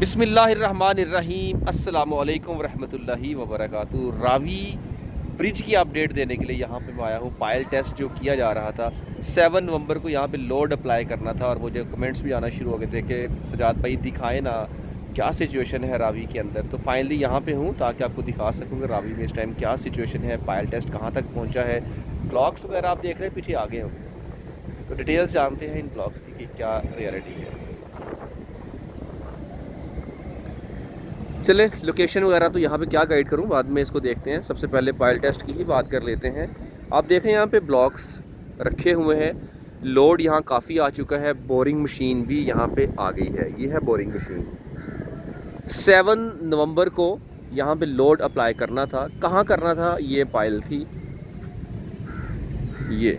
बिस्मिल्लाहिर्रहमानिर्रहीम अस्सलामुअलैकुम रहमतुल्लाहि वबरकातुहू। रावी ब्रिज की अपडेट देने के लिए यहाँ पे मैं आया हूँ। पायल टेस्ट जो किया जा रहा था 7 नवंबर को यहाँ पे लोड अप्लाई करना था और मुझे कमेंट्स भी आना शुरू हो गए थे कि सजाद भाई दिखाएं ना क्या सिचुएशन है रावी के अंदर। तो फाइनली यहाँ पे हूँ ताकि आपको दिखा सकूँ कि रावी में इस टाइम क्या सिचुएशन है, पायल टेस्ट कहाँ तक पहुँचा है। ब्लॉग्स वगैरह आप देख रहे हैं पीछे आगे हो, तो डिटेल्स जानते हैं इन ब्लॉग्स की कि क्या रियलिटी है। चले लोकेशन वगैरह तो यहाँ पे क्या गाइड करूँ, बाद में इसको देखते हैं। सबसे पहले पायल टेस्ट की ही बात कर लेते हैं। आप देखें यहाँ पे ब्लॉक्स रखे हुए हैं, लोड यहाँ काफ़ी आ चुका है, बोरिंग मशीन भी यहाँ पे आ गई है। ये है बोरिंग मशीन। 7 नवंबर को यहाँ पे लोड अप्लाई करना था। कहाँ करना था? ये पायल थी, ये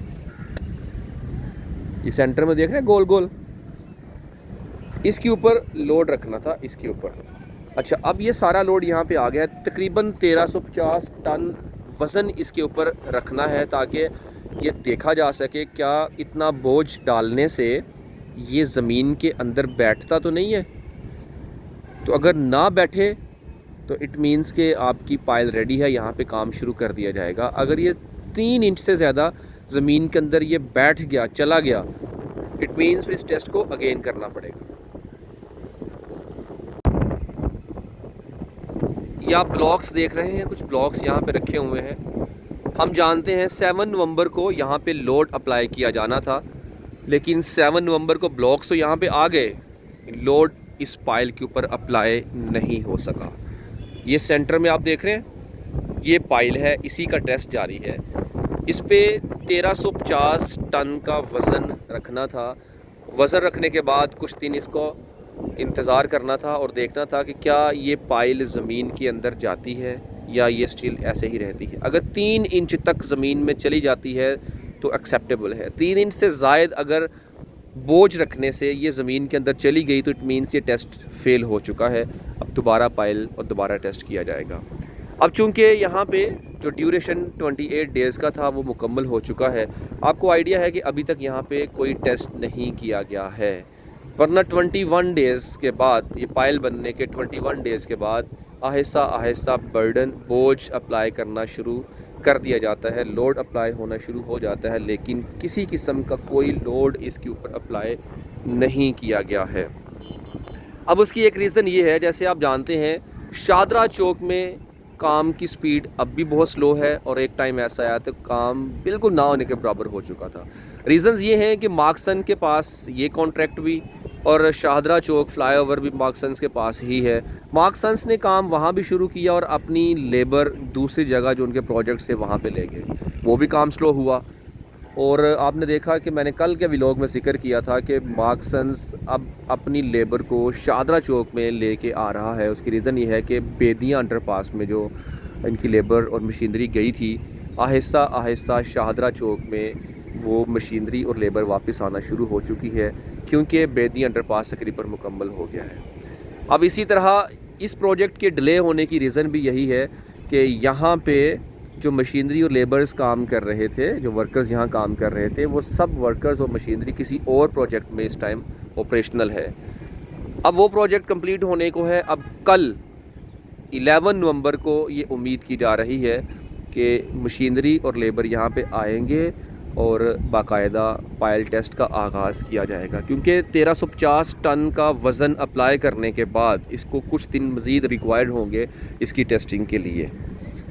सेंटर में देख रहे हैं गोल गोल, इसके ऊपर लोड रखना था, इसके ऊपर। अच्छा, अब ये सारा लोड यहाँ पे आ गया है। तकरीबन 1350 टन वज़न इसके ऊपर रखना है ताकि ये देखा जा सके क्या इतना बोझ डालने से ये ज़मीन के अंदर बैठता तो नहीं है। तो अगर ना बैठे तो इट मीन्स के आपकी पायल रेडी है, यहाँ पे काम शुरू कर दिया जाएगा। अगर ये 3 इंच से ज़्यादा ज़मीन के अंदर ये बैठ गया, चला गया, इट मीन्स फिर इस टेस्ट को अगेन करना पड़ेगा। ये आप ब्लॉक्स देख रहे हैं, कुछ ब्लॉक्स यहाँ पे रखे हुए हैं। हम जानते हैं 7 नवंबर को यहाँ पे लोड अप्लाई किया जाना था, लेकिन 7 नवंबर को ब्लॉक्स तो यहाँ पे आ गए, लोड इस पाइल के ऊपर अप्लाई नहीं हो सका। ये सेंटर में आप देख रहे हैं, ये पाइल है, इसी का टेस्ट जारी है। इस पे 1350 टन का वज़न रखना था। वज़न रखने के बाद कुछ दिन इसको इंतज़ार करना था और देखना था कि क्या ये पाइल ज़मीन के अंदर जाती है या ये स्टील ऐसे ही रहती है। अगर 3 इंच तक ज़मीन में चली जाती है तो एक्सेप्टेबल है। 3 इंच से ज़ायद अगर बोझ रखने से ये ज़मीन के अंदर चली गई तो इट मीन्स ये टेस्ट फेल हो चुका है। अब दोबारा पाइल और दोबारा टेस्ट किया जाएगा। अब चूँकि यहाँ पे जो ड्यूरेशन 28 डेज़ का था वो मुकम्मल हो चुका है। आपको आइडिया है कि अभी तक यहाँ पे कोई टेस्ट नहीं किया गया है, वरना 21 डेज़ के बाद, ये पाइल बनने के 21 डेज़ के बाद आहिस्ता आहिस्ता बर्डन बोझ अप्लाई करना शुरू कर दिया जाता है, लोड अप्लाई होना शुरू हो जाता है, लेकिन किसी किस्म का कोई लोड इसके ऊपर अप्लाई नहीं किया गया है। अब उसकी एक रीज़न ये है, जैसे आप जानते हैं शादरा चौक में काम की स्पीड अब भी बहुत स्लो है और एक टाइम ऐसा आया तो काम बिल्कुल ना होने के बराबर हो चुका था। रीज़न्स ये हैं कि मार्क्सन के पास ये कॉन्ट्रैक्ट भी और शाहदरा चौक फ्लाईओवर भी मार्क्सन्स के पास ही है। मार्क्सन्स ने काम वहाँ भी शुरू किया और अपनी लेबर दूसरी जगह जो उनके प्रोजेक्ट से वहाँ पे ले गए, वो भी काम स्लो हुआ। और आपने देखा कि मैंने कल के व्लॉग में जिक्र किया था कि मार्क्सन्स अब अपनी लेबर को शाहदरा चौक में लेके आ रहा है। उसकी रीज़न ये है कि बेदिया अंडरपास में जो इनकी लेबर और मशीनरी गई थी, आहिस्ता आहिस्ता शाहदरा चौक में वो मशीनरी और लेबर वापस आना शुरू हो चुकी है, क्योंकि बेदिया अंडरपास तकरीबन मुकम्मल हो गया है। अब इसी तरह इस प्रोजेक्ट के डिले होने की रीज़न भी यही है कि यहाँ पे जो मशीनरी और लेबर्स काम कर रहे थे, जो वर्कर्स यहाँ काम कर रहे थे, वो सब वर्कर्स और मशीनरी किसी और प्रोजेक्ट में इस टाइम ऑपरेशनल है। अब वो प्रोजेक्ट कंप्लीट होने को है। अब कल 11 नवंबर को ये उम्मीद की जा रही है कि मशीनरी और लेबर यहाँ पे आएंगे और बाकायदा पायल टेस्ट का आगाज़ किया जाएगा, क्योंकि 1350 टन का वज़न अप्लाई करने के बाद इसको कुछ दिन मज़ीद रिक्वायर्ड होंगे इसकी टेस्टिंग के लिए।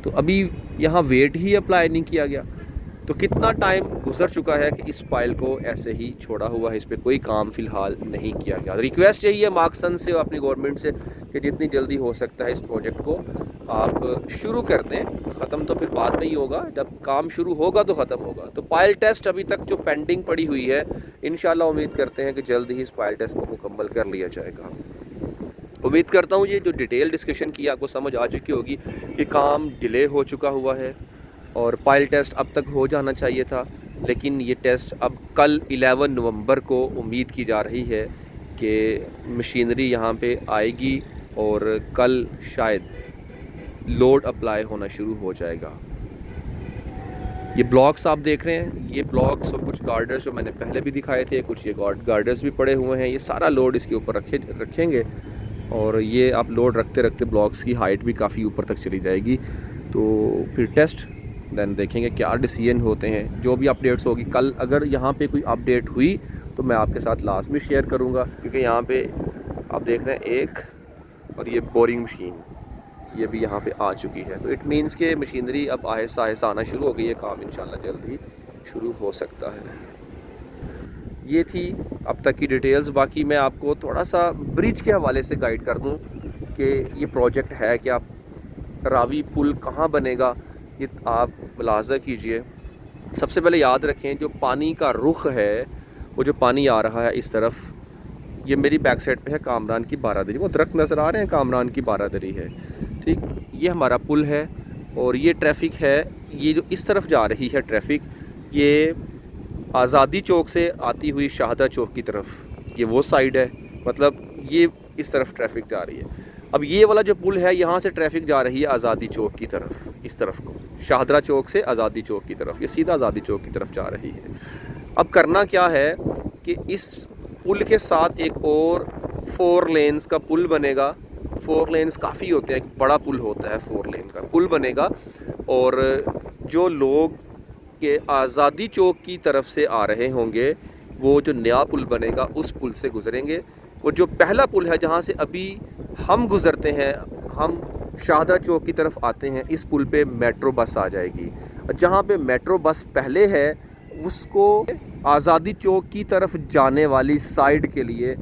तो अभी यहाँ वेट ही अप्लाई नहीं किया गया, तो कितना टाइम गुजर चुका है कि इस पाइल को ऐसे ही छोड़ा हुआ है, इस पर कोई काम फ़िलहाल नहीं किया गया। रिक्वेस्ट यही है मार्क्सन से और अपनी गवर्नमेंट से कि जितनी जल्दी हो सकता है इस प्रोजेक्ट को आप शुरू कर दें। ख़त्म तो फिर बाद में ही होगा, जब काम शुरू होगा तो ख़त्म होगा। तो पाइल टेस्ट अभी तक जो पेंडिंग पड़ी हुई है, इंशाल्लाह उम्मीद करते हैं कि जल्द ही इस पाइल टेस्ट को मुकम्मल कर लिया जाएगा। उम्मीद करता हूँ ये जो डिटेल डिस्कशन की आपको समझ आ चुकी होगी कि काम डिले हो चुका हुआ है और पाइल टेस्ट अब तक हो जाना चाहिए था, लेकिन ये टेस्ट अब कल 11 नवंबर को उम्मीद की जा रही है कि मशीनरी यहाँ पे आएगी और कल शायद लोड अप्लाई होना शुरू हो जाएगा। ये ब्लॉक्स आप देख रहे हैं, ये ब्लॉक्स और कुछ गार्डर्स जो मैंने पहले भी दिखाए थे, कुछ ये गार्डर्स भी पड़े हुए हैं। ये सारा लोड इसके ऊपर रखेंगे और ये आप लोड रखते रखते ब्लॉक्स की हाइट भी काफ़ी ऊपर तक चली जाएगी। तो फिर टेस्ट देन देखेंगे क्या डिसीजन होते हैं, जो भी अपडेट्स होगी। कल अगर यहाँ पे कोई अपडेट हुई तो मैं आपके साथ लाजमी शेयर करूँगा, क्योंकि यहाँ पे आप देख रहे हैं एक, और ये बोरिंग मशीन ये भी यहाँ पे आ चुकी है। तो इट मीन्स के मशीनरी अब आहिस्ता आहिस्ता आना शुरू हो गई है, काम इंशाल्लाह जल्द ही शुरू हो सकता है। ये थी अब तक की डिटेल्स। बाकी मैं आपको थोड़ा सा ब्रिज के हवाले से गाइड कर दूँ कि ये प्रोजेक्ट है क्या, रावी पुल कहाँ बनेगा, ये आप मुलाज़ा कीजिए। सबसे पहले याद रखें जो पानी का रुख है, वो जो पानी आ रहा है इस तरफ, ये मेरी बैक साइड पे है कामरान की बारादरी, वो दरख्त नज़र आ रहे हैं, कामरान की बारादरी है, ठीक। ये हमारा पुल है और ये ट्रैफिक है, ये जो इस तरफ जा रही है ट्रैफिक, ये आज़ादी चौक से आती हुई शाहदा चौक की तरफ, ये वो साइड है, मतलब ये इस तरफ ट्रैफिक जा रही है। अब ये वाला जो पुल है, यहाँ से ट्रैफिक जा रही है आज़ादी चौक की तरफ, इस तरफ को, शाहदरा चौक से आज़ादी चौक की तरफ, ये सीधा आज़ादी चौक की तरफ जा रही है। अब करना क्या है कि इस पुल के साथ एक और 4 लेन्स का पुल बनेगा। 4 लेन्स काफ़ी होते हैं, एक बड़ा पुल होता है, 4 लेन का पुल बनेगा। और जो लोग के आज़ादी चौक की तरफ से आ रहे होंगे, वो जो नया पुल बनेगा उस पुल से गुजरेंगे। वो जो पहला पुल है जहाँ से अभी हम गुज़रते हैं, हम शाहदरा चौक की तरफ आते हैं, इस पुल पे मेट्रो बस आ जाएगी। जहाँ पे मेट्रो बस पहले है उसको आज़ादी चौक की तरफ जाने वाली साइड के लिए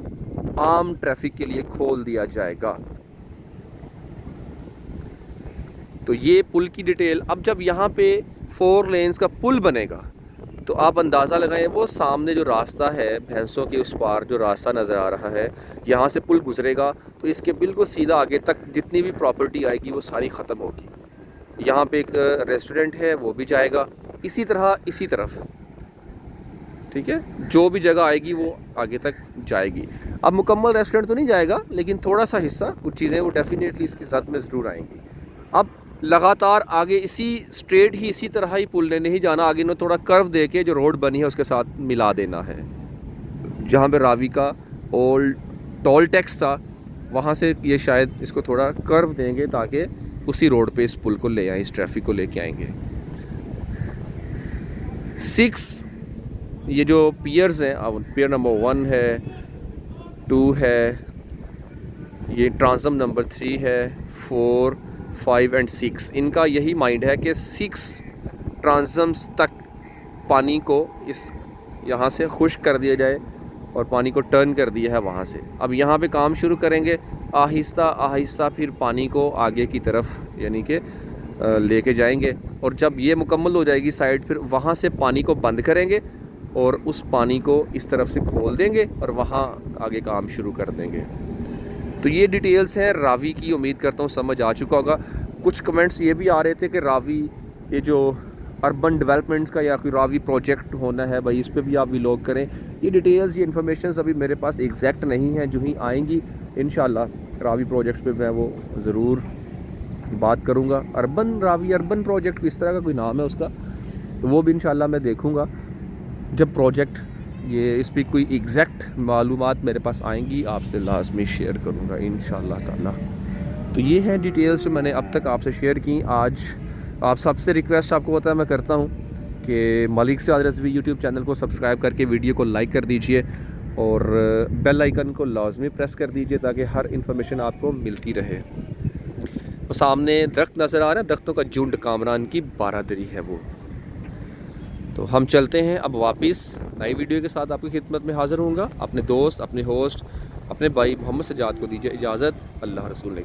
आम ट्रैफिक के लिए खोल दिया जाएगा। तो ये पुल की डिटेल। अब जब यहाँ पे 4 लेन्स का पुल बनेगा तो आप अंदाज़ा लगाएं, वो सामने जो रास्ता है भैंसों के उस पार जो रास्ता नज़र आ रहा है, यहाँ से पुल गुजरेगा तो इसके बिल्कुल सीधा आगे तक जितनी भी प्रॉपर्टी आएगी वो सारी ख़त्म होगी। यहाँ पे एक रेस्टोरेंट है वो भी जाएगा, इसी तरह इसी तरफ, ठीक है, जो भी जगह आएगी वो आगे तक जाएगी। अब मुकम्मल रेस्टोरेंट तो नहीं जाएगा, लेकिन थोड़ा सा हिस्सा, कुछ चीज़ें वो डेफिनेटली इसकी जद में ज़रूर आएंगी। अब लगातार आगे इसी स्ट्रेट ही इसी तरह ही पुल ने नहीं जाना, आगे ने थोड़ा कर्व दे के जो रोड बनी है उसके साथ मिला देना है। जहाँ पे रावी का ओल्ड टोल टैक्स था, वहाँ से ये शायद इसको थोड़ा कर्व देंगे ताकि उसी रोड पे इस पुल को ले आए, इस ट्रैफिक को लेके आएंगे। 6 ये जो पियर्स हैं, अब पियर नंबर 1 है, 2 है, ये ट्रांसम नंबर 3 है, 4, 5 एंड 6, इनका यही माइंड है कि 6 ट्रांसम्स तक पानी को इस यहाँ से खुश्क कर दिया जाए और पानी को टर्न कर दिया है वहाँ से। अब यहाँ पे काम शुरू करेंगे आहिस्ता आहिस्ता, फिर पानी को आगे की तरफ यानी कि लेके जाएंगे। और जब ये मुकम्मल हो जाएगी साइड, फिर वहाँ से पानी को बंद करेंगे और उस पानी को इस तरफ से खोल देंगे और वहाँ आगे काम शुरू कर देंगे। तो ये डिटेल्स हैं रावी की, उम्मीद करता हूँ समझ आ चुका होगा। कुछ कमेंट्स ये भी आ रहे थे कि रावी ये जो अर्बन डेवलपमेंट्स का या कोई रावी प्रोजेक्ट होना है भाई, इस पे भी आप व्लॉग करें। ये डिटेल्स, ये इन्फॉर्मेशन अभी मेरे पास एग्जैक्ट नहीं है, जो ही आएंगी इंशाल्लाह रावी प्रोजेक्ट्स पे मैं वो ज़रूर बात करूँगा। अर्बन रावी, अर्बन प्रोजेक्ट इस तरह का कोई नाम है उसका, तो वो भी इंशाल्लाह मैं देखूँगा जब प्रोजेक्ट ये इस पर कोई एग्जैक्ट मालूमात मेरे पास आएंगी, आपसे लाजमी शेयर करूँगा इंशाल्लाह ताला। तो ये हैं डिटेल्स जो मैंने अब तक आपसे शेयर की। आज आप सबसे रिक्वेस्ट आपको पता है मैं करता हूँ कि मलिक सयाद रिजवी यूट्यूब चैनल को सब्सक्राइब करके वीडियो को लाइक कर दीजिए और बेल आइकन को लाजमी प्रेस कर दीजिए ताकि हर इन्फॉर्मेशन आपको मिलती रहे। तो सामने दरख्त नज़र आ रहा है, दरख्तों का झुंड, कामरान की बारादरी है वो। तो हम चलते हैं अब वापस नई वीडियो के साथ आपकी खिदमत में हाज़िर होऊंगा। अपने दोस्त, अपने होस्ट, अपने भाई मोहम्मद सजाद को दीजिए इजाज़त। अल्लाह रसूल ने